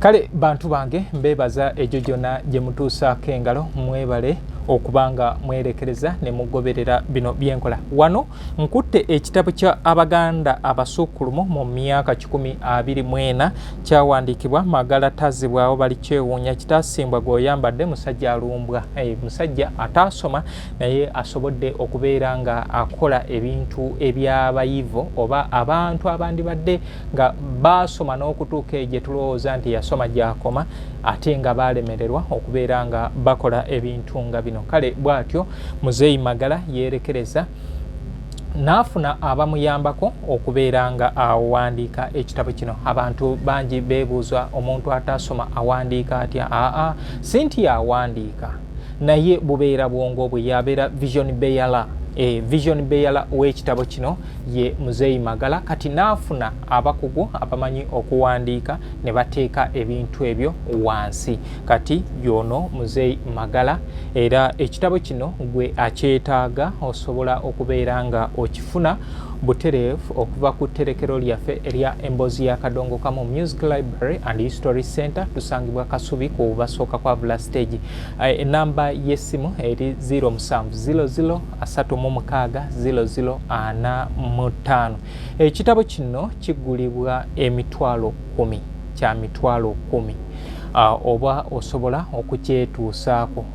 Kale bantu bange mbebaza ejo jona gye mutuusaako engalo mwebale okubanga mwerekereza ne mugoberera bino byenkola. Wano nkutte ekitabo kya Abaganda Abasukkulumu mu myaka 2024 kyawandiikibwa Magala Tazibwawo bali kyewuunya kitasimbwa gw'oyambadde musajja alumbwa. Musajja ataasoma naye asobodde okubeera nga akola ebintu ebyabayivu oba abantu abandibadde nga baasoma n'okutuuka gye tulowooza nti yasoma gyakoma ate nga balemererwa okubeera nga bakola ebintu nga bino. Kale bwatyo Muzeeyi Magala yeerekereza n'afuna abamuyambako okubeera nga awandiika ekitabo kino. Abantu bangi beebuuza omuntu ataasoma awandiika atya? Sinti yawandiika naye bubeera bwongo bwe yabeera vision bearer. Vision bearer w'ekitabo kino ye Muzeeyi Magala kati naafuna abakugu abamanyi okuwandiika ne bateeka ebintu ebyo wansi. Kati yono Muzeeyi Magala era ekitabo kino gwe akyetaaga osobola okubeera nga okifuna butereevu okuva ku tterekero lyaffe erya Emboozi ya Kadongo Kamu Music Library and History Center tusangibwa Kasubi ku basooka kwa Vula Stage. Enamba y'essimu eri 0700360045. Ekitabo kino kigulibwa emitwalo 10 kya mitwalo 10. Oba osobola okukyetuusaako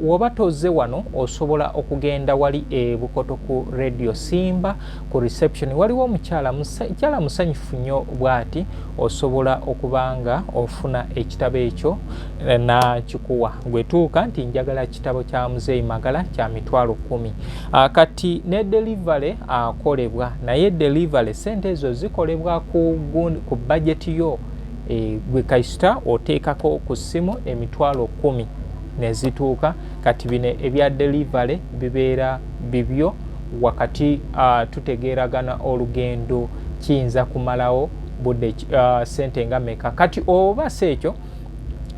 oba toze wano osobola okugenda wali Bukoto ku Radio Simba ku reception waliwo omukyala musanyufu nnyo bwati osobola okubanga ofuna ekitabo ekyo nakikuwa gwetuuka nti njagala kitabo kya Muzeeyi Magala kya mitwalo 10. Kati ne delivery akolebwa naye delivery sente ezo zikolebwa ku budget yo. Gwe kaisita oteekako ku ssimu emitwalo 10 ne zituuka. Kati bino ebya delivery bibeera bibyo wakati tutegeeragana olugendo kiyinza kumalawo budde sente nga meka. Kati oba seekyo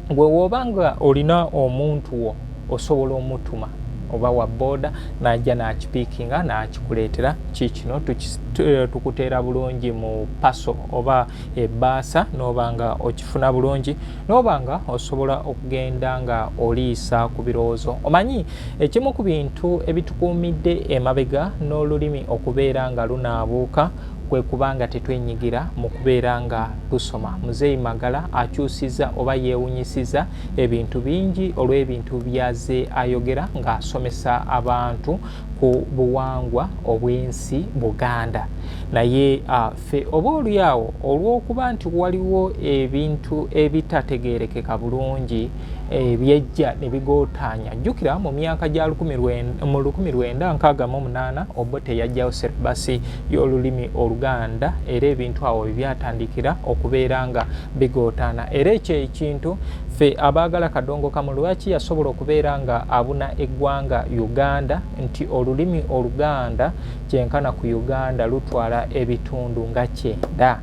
gwe wobanga olina omuntu wo osobola omutuma oba wa boda najja nakipiikinga nakikuleetera kikino tukuteera bulungi mu paso oba ebbaasa n'obanga okifuna bulungi n'obanga osobola okugenda nga oliisa ku birowoozo. Omanyi ekimu ku bintu ebitukuumidde emabega n'olulimi okubeera nga lunaabuuka kwe kubanga tetwenyigira mu kubeera nga tusoma. Muzeeyi Magala akyusiza oba yeewunyisiza ebintu bingi olw'ebintu byaze ayogera ng'asomesa abantu ku buwangwa obw'ensi Buganda. Naye ffe oba olyawo olw'okuba nti waliwo ebintu ebitategeerekeka bulungi byejja ne bigootaanya. Jjukira mu myaka gya 1968 Obote yajjawo seribasi y'olulimi Oluganda era ebintu awo byatandikira okubeera nga bigootaana. Era ekyo ekintu ffe abaagala Kadongo Kamu lwaki yasobola okubeera nga abuna eggwanga Uganda nti olulimi Oluganda kyenkana ku Uganda lutwala ebitundu nga 9.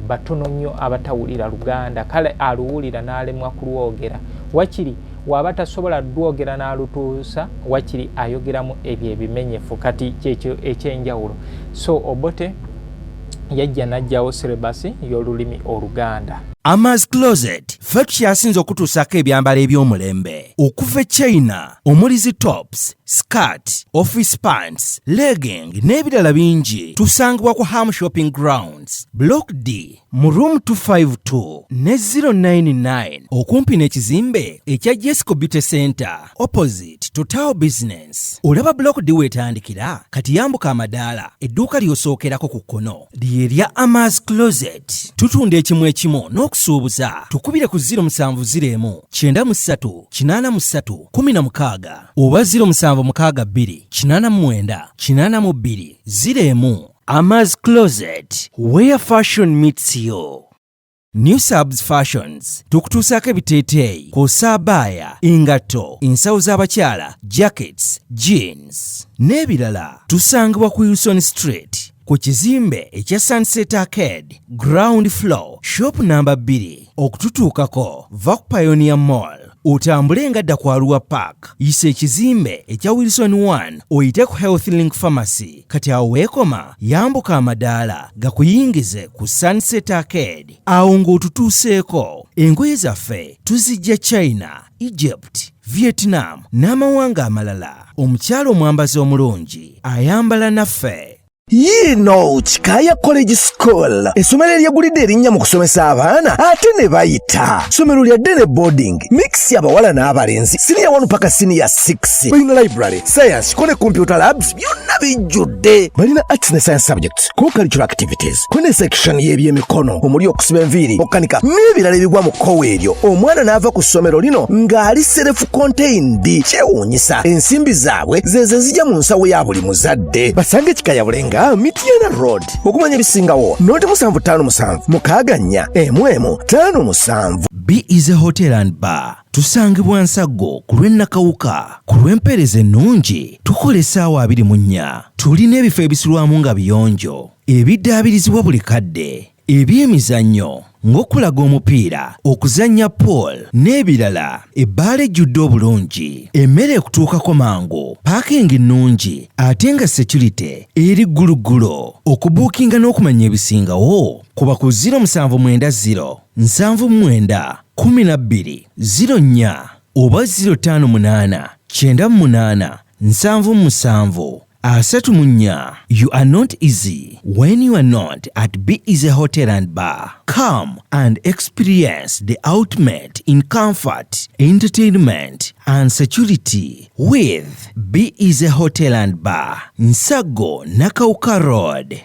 Batono nnyo abatawulira Luganda kale aluwulira n'alemwa kulwogera. Wakiri waba tasobola lwogera n'alutuusa wakiri ayogeramu ebyo ebimenyefu. Kati kyekyo ekyenjawulo. So Obote yajja n'ajjawo seribasi y'olulimi Oluganda. Ama's Closet ffe tukyasinza okutuusaako ebyambalo eby'omulembe okuva China omuli zi tops, skirt, office pants, legging n'ebirala bingi. Tusangibwa ku Ham Shopping Grounds Block D mu room 252 ne 099 okumpi n'ekizimbe ekya Jesco Beauty Center opposite Total Business. Olaba Block D wetandikira kati yambuka amadaala edduuka ly'osookerako ku kkono ly'erya Ama's Closet. Tutunda ekimu ekimu n'okusuubuza. Tukubire ku 0701-93-83-16 oba 0762-89-82-01. Ama's Closet, where fashion meets you. New Subs Fashions tukutuusaako ebiteeteeyi kw'ossa abaya, engatto, ensawo z'abakyala, jackets, jeans n'ebirala. Tusangibwa ku Wilson Street ku kizimbe ekya Sunset Arcade ground floor shop number 2. Okututuukako va ku Pioneer Mall otambule ngadda ku Arua Park yisa ekizimbe ekya Wilson 1 oyite ku Health Link Pharmacy kati awo weekoma yambuka amadaala gakuyingize ku Sunset Arcade awo ng'otutuuseeko. Engoye zaffe tuzijja China, Egypt, Vietnam n'amawanga amalala. Omukyala omwambazi omulungi ayambala naffe. Yino Chikaya College School essomero eryegulidde erinnya mu kusomesa abaana ate ne bayita ssomero lya ddene boarding mix y'abawala n'abalenzi senior 1 paka senior 6 balina library science ko ne computer labs byonna bijjudde balina arts ne science subjects co-curricular activities ko ne section y'ebyemikono omuli okusiba enviiri okukanika n'ebirala ebigwa mu kkowe eryo omwana n'ava ku ssomero lino ng'ali self contained kyewuunyisa ensimbi zaabwe zeze zijja mu nsawo ya buli muzadde basange Chikaya Bulenga Mitiana Road okumanya bisingawo noti 757 mukaganya emwemu 57. B is a hotel and bar. Tusangibwa Nsago ku lw'Ennakawuka ku lw'empeereza ennungi tukola essaawa 24. Tulina ebifo ebisulwamu nga biyonjo ebiddaabirizibwa buli kadde ebyemizannyo ng'okulaga omupiira okuzannya pool n'ebirala. Ebbaala ejjudde obulungi emmere ekutuukako mangu paakingi nnungi ate nga security eri gguluggulo. Okubuukinga n'okumanya ebisingawo kuba ku 0790 79 12 04 oba 058 98 77 34. You are not easy when you are not at B is a hotel and bar. Come and experience the ultimate in comfort, entertainment and security with B is a hotel and bar. Nsago Nakauka Road.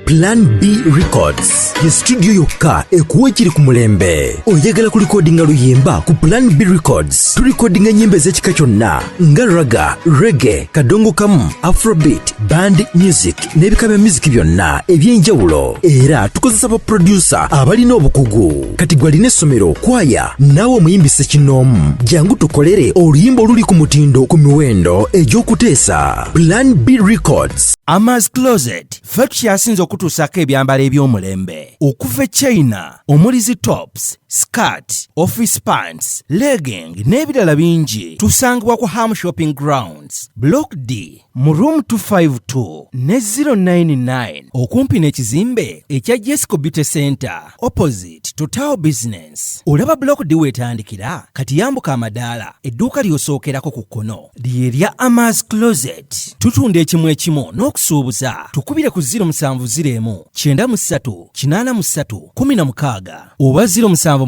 Plan B Records ye studio yokka ekuwa ekiri ku mulembe. Oyagala ku recordinga luyimba ku Plan B Records tulikodinga nyimbe z'ekika kyonna nga raga, reggae, kadongo kamu, afrobeat, band music n'ebika bya music byonna eby'enjawulo. Era tukozesa ba producer abalina obukugu. Kati gwalina essomero kwaya naawe omuyimbise kinoomu jangu tukolere oluyimba oluli ku mutindo ku miwendo egy'okuteesa. Plan B Records. Ama's Closet ffe tukyasinze okutuusaako ebyambalo eby'omulembe okuva China omuli zi tops, skirt, office pants, legging n'ebirala bingi. Tusangibwa ku Ham Shopping Grounds Block D mu room 252 ne 099 okumpi n'ekizimbe ekya Jesco Beauty Center opposite Total Business. Olaba Block D weetandikira kati yambuka amadaala edduuka ly'osookerako ku kkono lye lya Ama's Closet. Tutunda ekimu ekimu n'okusuubuza. Tukubire ku 0701 93 83 16 oba 0762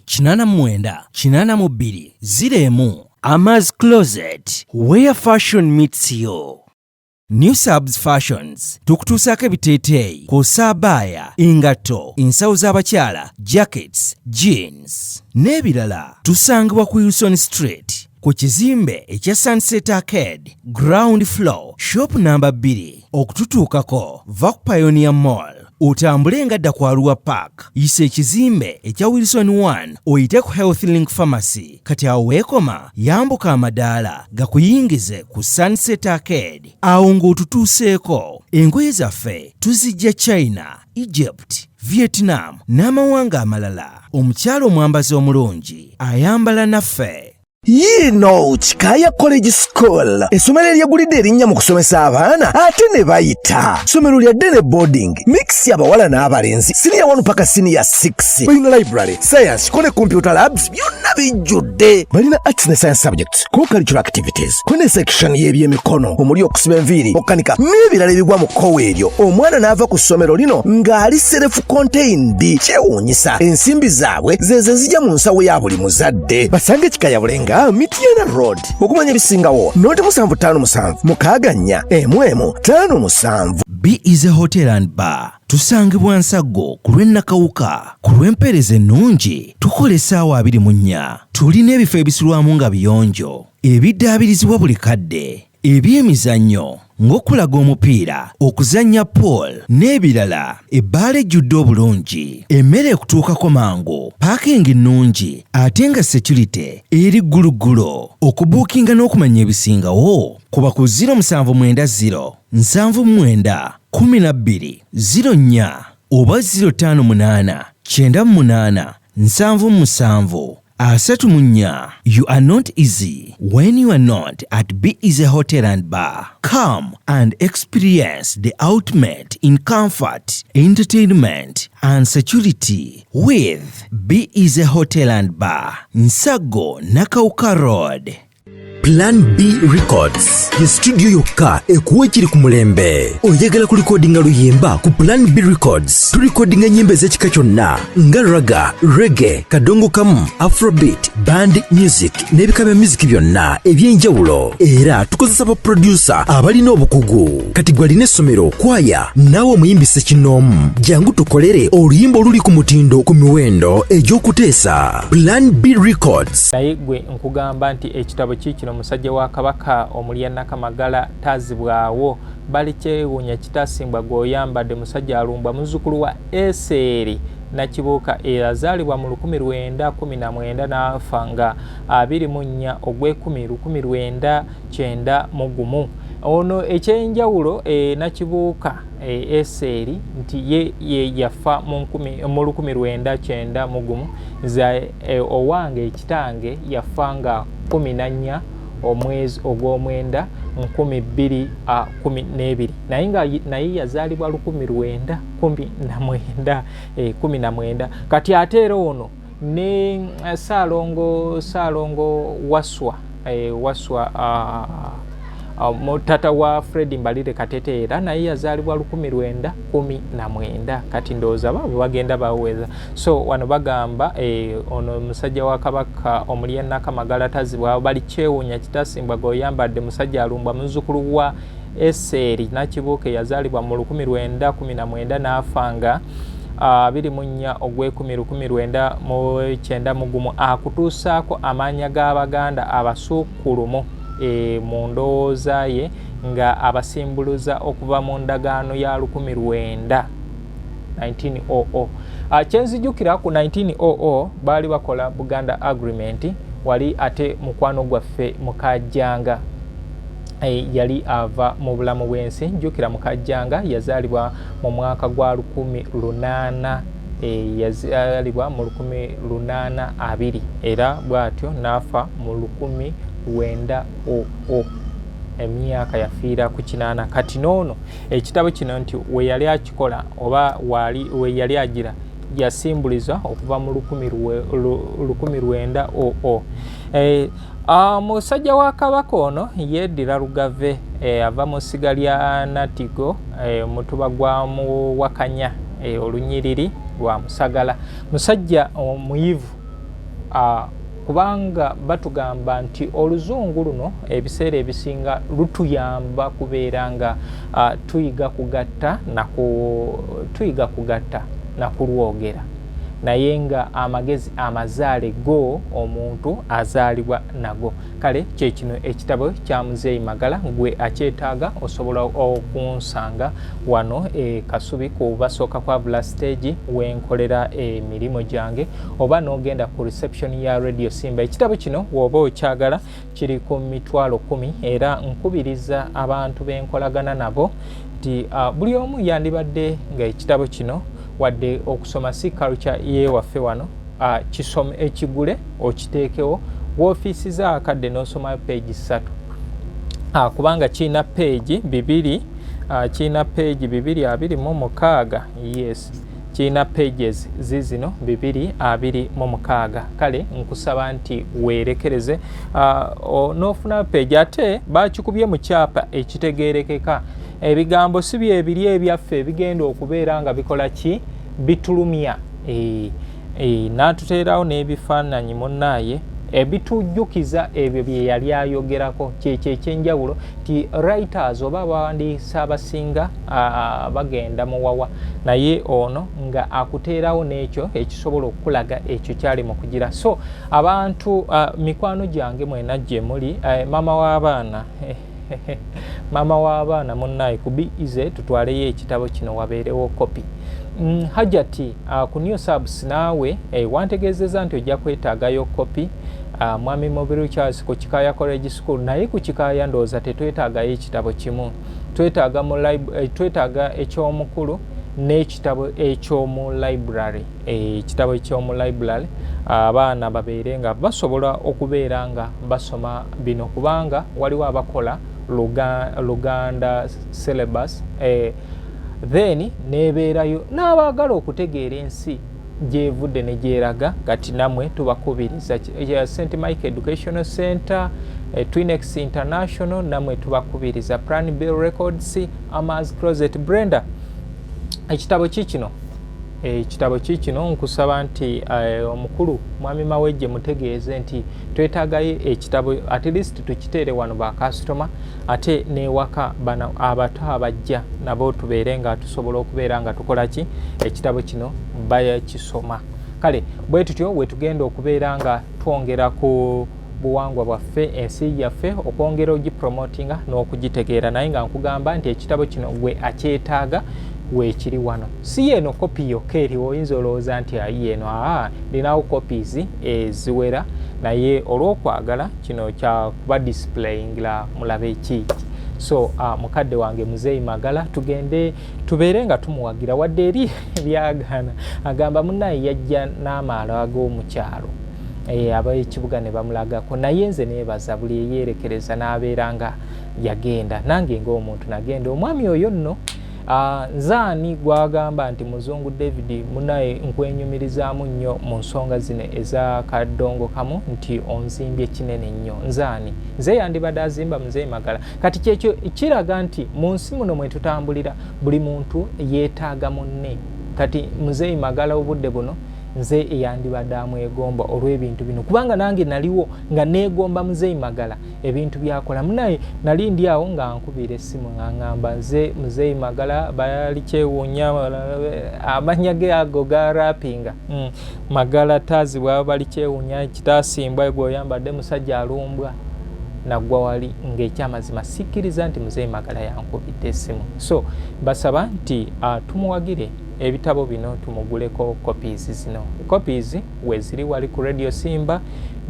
89 82 01. Ama's Closet, where fashion meets you. New Subs Fashions tukutuusaako ebiteeteeyi kw'ossa abaya, engatto, ensawo z'abakyala, jackets, jeans n'ebirala. Tusangibwa ku Wilson Street ku kizimbe ekya Sunset Arcade ground floor shop number 2. Okututuukako va ku Pioneer Mall otambule ngadda ku Arua Park yisa ekizimbe ekya Wilson 1 oyite ku Health Link Pharmacy kati awo weekoma yambuka amadaala gakuyingize ku Sunset Arcade awo ng'otutuuseeko. Engoye zaffe tuzijja China, Egypt, Vietnam n'amawanga amalala. Omukyala omwambazi omulungi ayambala naffe. Yino Chikaya College School essomero eryegulidde erinnya mu kusomesa abaana ate ne bayita ssomero lya ddene boarding mix y'abawala n'abalenzi senior 1 paka senior 6 balina library science ko ne computer labs byonna bijjudde balina arts ne science subjects co-curricular activities ko ne section y'ebyemikono omuli okusiba enviiri okukanika n'ebirala ebigwa mu kkowe eryo omwana n'ava ku ssomero lino ng'ali self contained kyewuunyisa ensimbi zaabwe zeze zijja mu nsawo ya buli muzadde basange Chikaya Bulenga Mitiana Road okumanya bisingawo noti 757 mukaganya emwemu 57. B is a hotel and bar. Tusangibwa Nsago ku lw'Ennakawuka ku lw'empeereza ennungi tukola essaawa 24. Tulina ebifo ebisulwamu nga biyonjo ebiddaabirizibwa buli kadde ebyemizannyo ng'okulaga omupiira okuzannya pool n'ebirala. Ebbaala ejjudde obulungi emmere ekutuukako mangu paakingi nnungi ate nga security eri gguluggulo. Okubuukinga n'okumanya ebisingawo kuba ku 0790 79 12 04 oba 058 98 77 Asatumunya, you are not easy when you are not at Be Easy Hotel and Bar. Come and experience the ultimate in comfort, entertainment, and security with Be Easy Hotel and Bar, Nsago Nakauka Road. Plan B Records ye studio yokka ekuwa ekiri ku mulembe. Oyagala ku recordinga luyimba ku Plan B Records. Tu recordinga nyimbe z'ekika kyonna nga raga, reggae, kadongo kamu, afrobeat, band music n'ebika bya music byonna eby'enjawulo. Era tukozesa ba producer abalina obukugu. Kati gwalina essomero, kwaya, naawe omuyimbise kinoomu. Jangu tukolere oluyimba oluli ku mutindo ku miwendo egy'okuteesa. Plan B Records. Naye gwe nkugamba nti ekitabo kikino musajja wa Kabaka omulya Nakamagala tazibwawo balikyewuunya kitasimbwa gw'oyambadde musajja alumbwa muzzukulu wa Eseri Nakibuuka eyazaalibwa mu 1919 n'afa nga 24 ogw'ekumi 1991. Ono ekyenjawulo Nakibuuka Eseri nti ye yafa mu 1991 za owange ekitange yafa nga 14 omwezi ogw'omwenda 2012 naye yazaalibwa 1919 kati ate era ono ne Saalongo Waswa tata wa Fred Mbalire Katete era naye yazaalibwa 1919 kati ndowooza babo bagenda baweza. So wano bagamba ono musajja wa Kabaka omulya Nakamagala tazibwawo bali kyewuunya kitasimbwa gw'oyambadde musajja alumbwa muzzukulu wa Eseri Nakibuuka yazaalibwa mu 1919 n'afa nga 24 ogw'ekumi 1991 akutuusaako amaanya g'Abaganda abasuukulumu mu ndowooza ye nga abasimbuluza okuva mu ndagaano ya 1900. Kyenzijukira ku 1900 baali bakola Buganda Agreement, wali ate mukwano gwaffe Mukajjanga yali ava mu bulamu bw'ensi. Njukira Mukajjanga yazaalibwa mu mwaka gwa 1800 yazaalibwa mu 1820 era bw'atyo n'afa mu 1900 emyaka yafiira ku 8. Kati noono ekitabo kino nti we yali akikola oba we yali agira yasimbuliza okuva mu 1900. Musajja wa Kabaka ono yeddira Lugave ava mu ssiga lya Natigo mutuba gwa Muwakanya olunyiriri lwa Musagala. Musajja omuyivu kubanga batugamba nti oluzungu luno ebiseera ebisinga lutuyamba kubeera nga tuyiga kugatta na kulwogera naye nga amagezi amazaale go omuntu azaalibwa nago. Kale kyekino ekitabo kya Muzeeyi Magala gwe akyetaaga osobola okunsanga wano Kasubi ku basooka kwa Bula stage wenkolera emirimu gyange oba n'ogenda ku reception ya Radio Simba. Ekitabo kino woba okyagala kiri ku $10 era nkubiriza abantu benkolagana nabo nti buli omu yandibadde nga ekitabo kino wadde okusoma si culture yewaffe wano kisome ekigule okiteekewo woofiisi za akadde n'osoma page 3 kubanga kiina page 2 kiina page 226. Yes, kiina pages zizino 226. Kale nkusaba nti weerekereze n'ofuna page ate bakikubye mu kyapa ekitegeerekeka. Ebigambo si bye biri ebyaffe ebigenda okubeera nga bikola ki bitulumya n'atuteerawo n'ebifaananyi munnaaye ebitujjukiza ebyo bye yali ayogerako. Kyekyo ekyenjawulo ti writers oba abawandiisa abasinga bagenda muwawa naye ono nga akuteerawo n'ekyo ekisobola okulaga ekyo kyali mu kugira. So abantu mikwano gyange mwena gye muli mama w'abaana munnaye ku Be Easy tutwaleyo ekitabo kino wabeerewo kopi. Hajati ku New Subs naawe wantegeezeza nti ojja kwetaagayo kopi. Mwami Mubiru Charles ku Kikaaya College School naye ku Kikaaya ndowooza tetwetaagayo ekitabo kimu. Twetaaga eky'omukulu n'ekitabo ekyomu library. Ekitabo ekyomu library abaana babeere nga basobola okubeera nga basoma bino kubanga waliwo abakola Luganda syllabus then nebeerayo n'abaagala okutegeera ensi gyevudde ne gyeraga kati namwe tubakubiriza St. Mike Educational Center, Twinex International namwe tubakubiriza Plan B Records, Amaz Closet. Brenda, ekitabo kikino nkusaba nti omukulu mwami Mawejje mutegeeze nti twetaagayo ekitabo at least tukiteere wano ba customer ate newaka bana abato abajja nabo tubeere nga tusobola okubeera nga tukola ki ekitabo kino bayakisoma. Kale bwe tutyo we tugenda okubeera nga twongera ku buwangwa bwaffe ensi yaffe okwongera ogipromotinga n'okugitegeera naye nga nkugamba nti ekitabo kino gwe akyetaaga weekiri wano si yeno kopi yokka eriwo oyinza olowooza nti ayi eno ninawo copies eziwera naye olw'okwagala kino kya kuba displayingira mulabe ekiki so mukadde wange Muzeeyi Magala tugende tubeere nga tumuwagira wadde eri byagana agamba munnaye yajja n'amaalo ag'omukyalo ab'ekibuga ne bamulagako naye nze neebaza buli eyeerekereza n'abeera nga yagenda nange ng'omuntu nagenda omwami oyo nno nzaani gwagamba nti Muzungu David munaye nkwenyumirizaamu nnyo mu nsonga zino eza kadongo kamu nti onzimbye kinene nnyo nzaani nze yandibadde azimba Muzeeyi Magala kati kyekyo kiraga nti mu nsi muno mwe tutambulira buli muntu yeetaaga munne kati Muzeeyi Magala obudde buno nze eyandibadde amwegomba olw'ebintu bino kubanga nange naliwo nga neegomba Muzeeyi Magala ebintu byakola munaye nali ndi awo nga nkubira essimu nga ngamba nze Muzeeyi Magala bali kyewuunya amanya ge ago ga rapinga Magala tazi bwaba bali kyewuunya kitasimbwa gweoyambadde musajja alumbwa naggwa wali ng'ekyamazima sikkiriza nti Muzeeyi Magala yankubidde essimu so basaba nti tumuwagire ebitabo bino tumuguleko copies zino copies weziri wali ku Radio Simba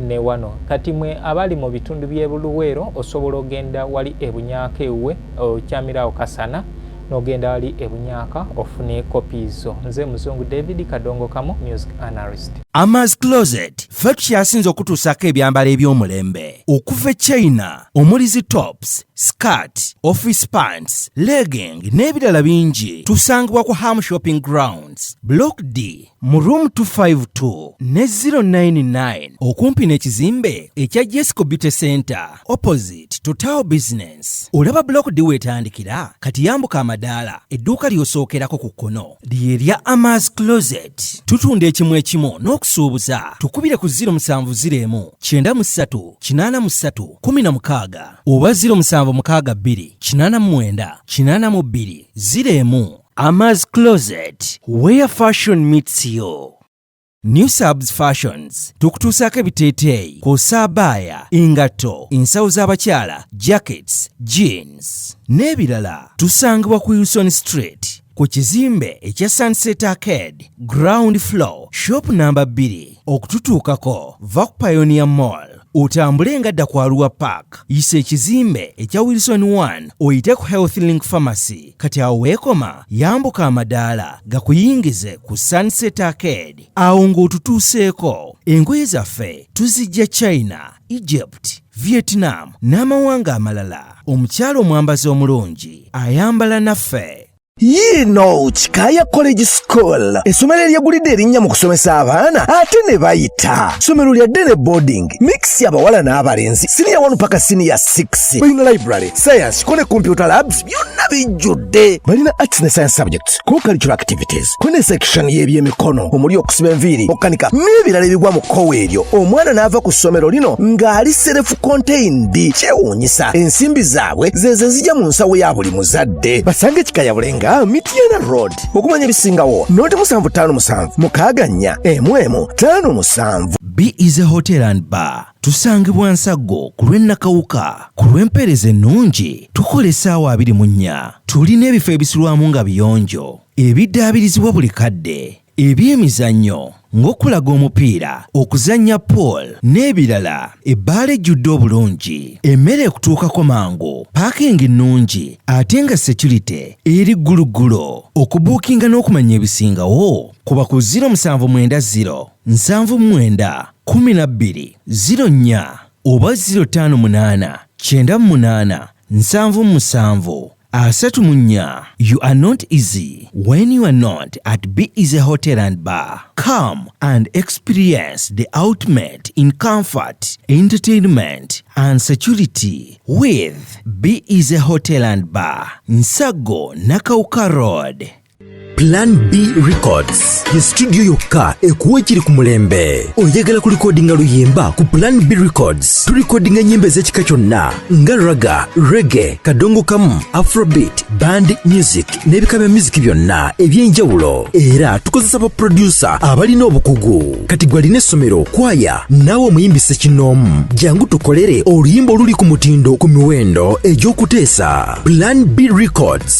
ne wano kati mwe abali mu bitundu by'ebuluweero osobola ogenda wali ebunyaaka ewe okyamirawo kasana n'ogenda wali ebunyaaka ofune copies zo nze Muzungu David Kadongo Kamu music analyst. Amaz Closet ffe tukyasinza okutuusako ebyambalo eby'omulembe okuva e China omuli zi tops, skirt, office pants, legging n'ebirala bingi tusangibwa ku Ham Shopping Grounds Block D mu room 252 ne 099 okumpi n'ekizimbe ekya Jesco Beauty Center opposite to Tower Business. Olaba Block D wetandikira kati yambuka amadaala edduuka ly'osookerako ku kkono ly'erya Amaz Closet. Tutunda ekimu ekimu n'okusuubuza tukubire ku 0701 93 83 16 oba 0762 89 82 01. Amaz Closet, where fashion meets you. New Subs Fashions tukutuusako ebiteeteeyi kw'ossa abaya, engatto, ensawo z'abakyala, jackets, jeans n'ebirala. Tusangibwa ku Wilson Street ku kizimbe ekya Sunset Arcade ground floor shop number 2 okututuukako va ku Pioneer Mall otambule ngadda ku Arua Park yisa ekizimbe ekya Wilson 1 oyite ku Health Link Pharmacy kati awo weekoma yambuka amadaala gakuyingize ku Sunset Arcade awo ng'otutuuseeko. Engoye zaffe tuzijja China, Egypt, Vietnam n'amawanga amalala. Omukyala omwambazi omulungi ayambala naffe. Yino Chikaya College School essomero eryegulidde erinnya mu kusomesa abaana ate ne bayita ssomero lya Dene Boarding mix y'abawala n'abalenzi senior 1 paka senior 6 balina library science ko ne computer labs byonna bijjudde balina arts ne science subjects co-curricular activities ko ne section y'ebyemikono omuli okusiba enviiri okukanika n'ebirala ebigwa mu kkowe eryo omwana n'ava ku ssomero lino ng'ali self contained kyewuunyisa ensimbi zaabwe ze zijja mu nsawo ya buli muzadde basange Chikaya Bulenga Mitiana Road okumanya bisingawo noti 757 mukaganya emwemu 57. B is a hotel and bar. Tusangibwa Nsago ku lw'Ennakawuka ku lw'empeereza ennungi tukola essaawa 24. Tulina ebifo ebisulwamu nga biyonjo ebiddaabirizibwa buli kadde ebyemizannyo ng'okulaga omupiira, okuzannya pool n'ebirala. Ebbaala ejjudde obulungi, emmere ekutuukako mangu, paakingi nnungi ate nga security eri gguluggulo. Okubuukinga n'okumanya ebisingawo kuba ku 0790 79 12 04 oba 058 98 77 34. You are not easy when you are not at Be Easy Hotel and Bar. Come and experience the ultimate in comfort, entertainment and security with Be Easy Hotel and Bar, Nsago Nakauka Road. Plan B Records ye studio yokka ekuwa ekiri ku mulembe. Oyagala ku recordinga luyimba ku Plan B Records. Tu recordinga nyimbe z'ekika kyonna nga raga, reggae, kadongo kamu, afrobeat, band music n'ebika bya music byonna eby'enjawulo. Era tukozesa ba producer abalina obukugu. Kati gwalina essomero, kwaya, naawe omuyimbise kinoomu. Jangu tukolere oluyimba oluli ku mutindo ku miwendo egy'okuteesa. Plan B Records